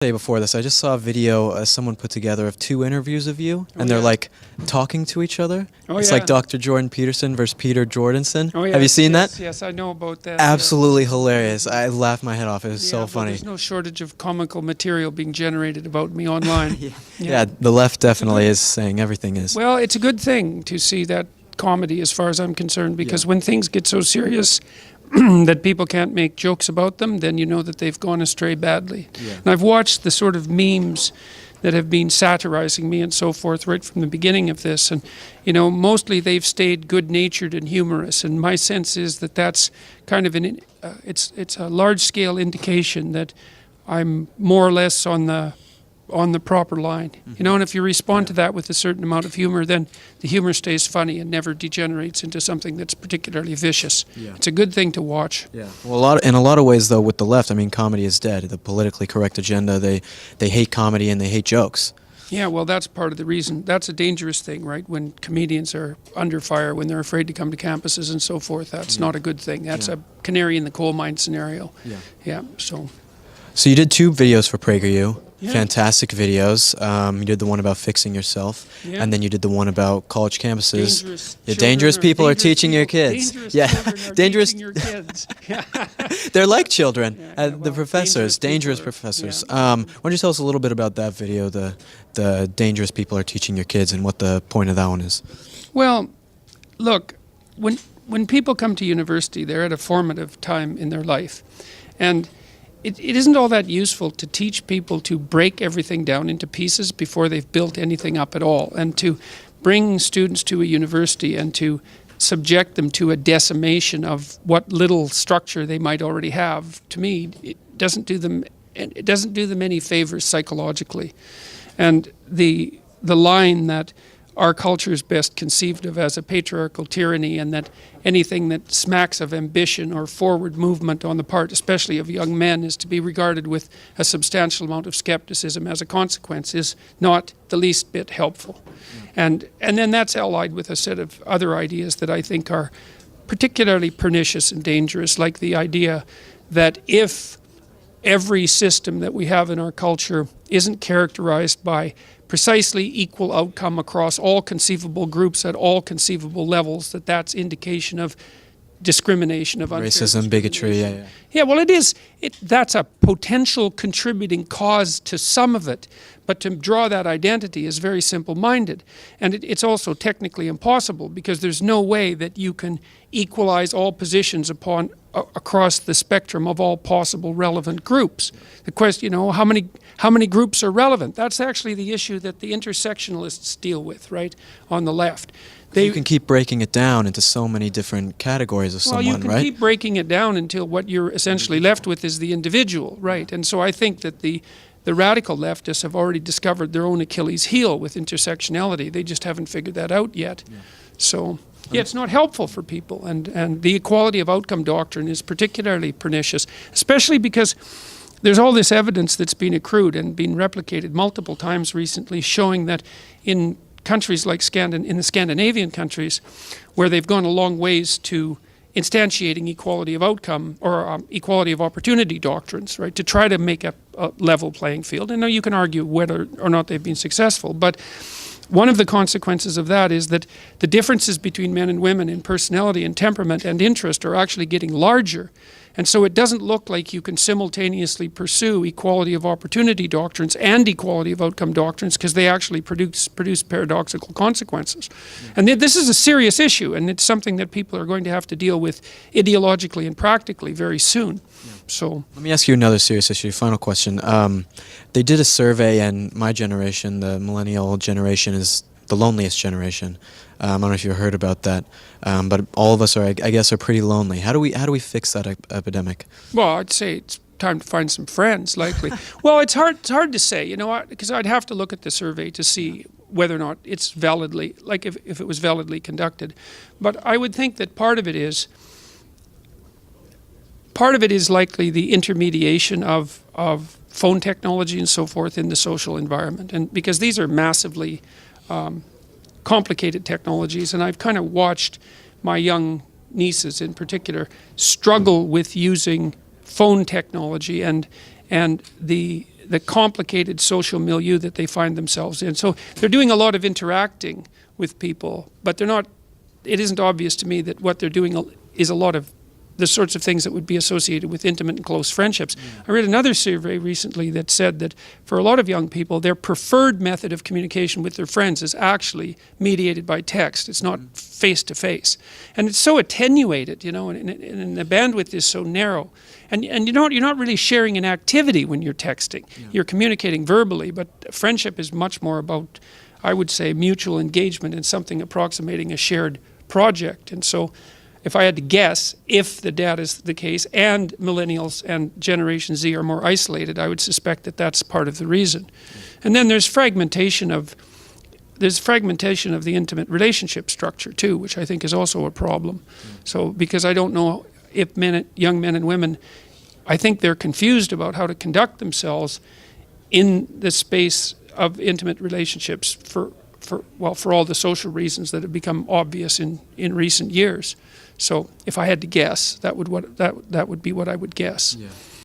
Say before this, I just saw a video someone put together of two interviews of you, and they're yeah. like talking to each other. Oh, It's yeah. like Dr. Jordan Peterson versus Peter Jordanson. Oh, yes, Have you seen yes, that? Yes, I know about that. Absolutely hilarious. I laughed my head off. It was so well, funny. There's no shortage of comical material being generated about me online. Yeah, the left definitely is saying everything is. Well, it's a good thing to see that comedy as far as I'm concerned, because when things get so serious that people can't make jokes about them, then you know that they've gone astray badly. And I've watched the sort of memes that have been satirizing me and so forth right from the beginning of this, and mostly they've stayed good-natured and humorous, and my sense is that that's kind of it's a large-scale indication that I'm more or less on the proper line. And if you respond to that with a certain amount of humor, then the humor stays funny and never degenerates into something that's particularly vicious. It's a good thing to watch. Well, in a lot of ways, though, with the left, I mean, comedy is dead. The politically correct agenda, they hate comedy and they hate jokes. Yeah, well, that's part of the reason. That's a dangerous thing, right? When comedians are under fire, when they're afraid to come to campuses and so forth, that's not a good thing. That's a canary in the coal mine scenario. So you did two videos for PragerU. Yeah. Fantastic videos. You did the one about fixing yourself, and then you did the one about college campuses. Dangerous people are teaching your kids. Dangerous children are teaching your kids. They're like children. Well, the professors, dangerous professors. Why don't you tell us a little bit about that video, the dangerous people are teaching your kids, and what the point of that one is? Well, look, when people come to university, they're at a formative time in their life, and it isn't all that useful to teach people to break everything down into pieces before they've built anything up at all, and to bring students to a university and to subject them to a decimation of what little structure they might already have. To me, it doesn't do them any favors psychologically. And the line that our culture is best conceived of as a patriarchal tyranny, and that anything that smacks of ambition or forward movement on the part, especially of young men, is to be regarded with a substantial amount of skepticism as a consequence, is not the least bit helpful. And then that's allied with a set of other ideas that I think are particularly pernicious and dangerous, like the idea that if every system that we have in our culture isn't characterized by precisely equal outcome across all conceivable groups at all conceivable levels, that's indication of discrimination, of unfair racism, bigotry. Yeah, well, it is. That's a potential contributing cause to some of it, but to draw that identity is very simple-minded, and it's also technically impossible, because there's no way that you can equalize all positions across the spectrum of all possible relevant groups. The question, how many groups are relevant? That's actually the issue that the intersectionalists deal with, right, on the left. You can keep breaking it down into so many different categories of someone, right? Well, you can keep breaking it down until what you're essentially left with is the individual, right? And so I think that the radical leftists have already discovered their own Achilles heel with intersectionality. They just haven't figured that out yet. So it's not helpful for people, and the equality of outcome doctrine is particularly pernicious, especially because there's all this evidence that's been accrued and been replicated multiple times recently, showing that in countries like in the Scandinavian countries, where they've gone a long ways to instantiating equality of outcome or equality of opportunity doctrines, right, to try to make a level playing field. And now you can argue whether or not they've been successful, but one of the consequences of that is that the differences between men and women in personality and temperament and interest are actually getting larger. And so it doesn't look like you can simultaneously pursue equality of opportunity doctrines and equality of outcome doctrines, because they actually produce paradoxical consequences. And this is a serious issue, and it's something that people are going to have to deal with ideologically and practically very soon. So let me ask you another serious issue. Final question. They did a survey, and my generation, the millennial generation, is the loneliest generation. I don't know if you heard about that, but all of us are, I guess, are pretty lonely. How do we fix that epidemic? Well, I'd say it's time to find some friends, likely. Well, it's hard to say, because I'd have to look at the survey to see whether or not it's validly, like if it was validly conducted. But I would think that part of it is likely the intermediation of phone technology and so forth in the social environment, and because these are massively complicated technologies, and I've kind of watched my young nieces in particular struggle with using phone technology, and the the complicated social milieu that they find themselves in. So they're doing a lot of interacting with people, but they're not. It isn't obvious to me that what they're doing is a lot of the sorts of things that would be associated with intimate and close friendships. Yeah. I read another survey recently that said that for a lot of young people, their preferred method of communication with their friends is actually mediated by text. It's not face-to-face. And it's so attenuated, you know, and the bandwidth is so narrow. And you're not really sharing an activity when you're texting. Yeah. You're communicating verbally, but friendship is much more about, I would say, mutual engagement in something approximating a shared project. And so if I had to guess, if the data is the case and millennials and Generation Z are more isolated, I would suspect that that's part of the reason. And then there's fragmentation of the intimate relationship structure too, which I think is also a problem. So because I don't know if young men and women, I think they're confused about how to conduct themselves in the space of intimate relationships for all the social reasons that have become obvious in recent years. So if I had to guess, that would be what I would guess. Yeah.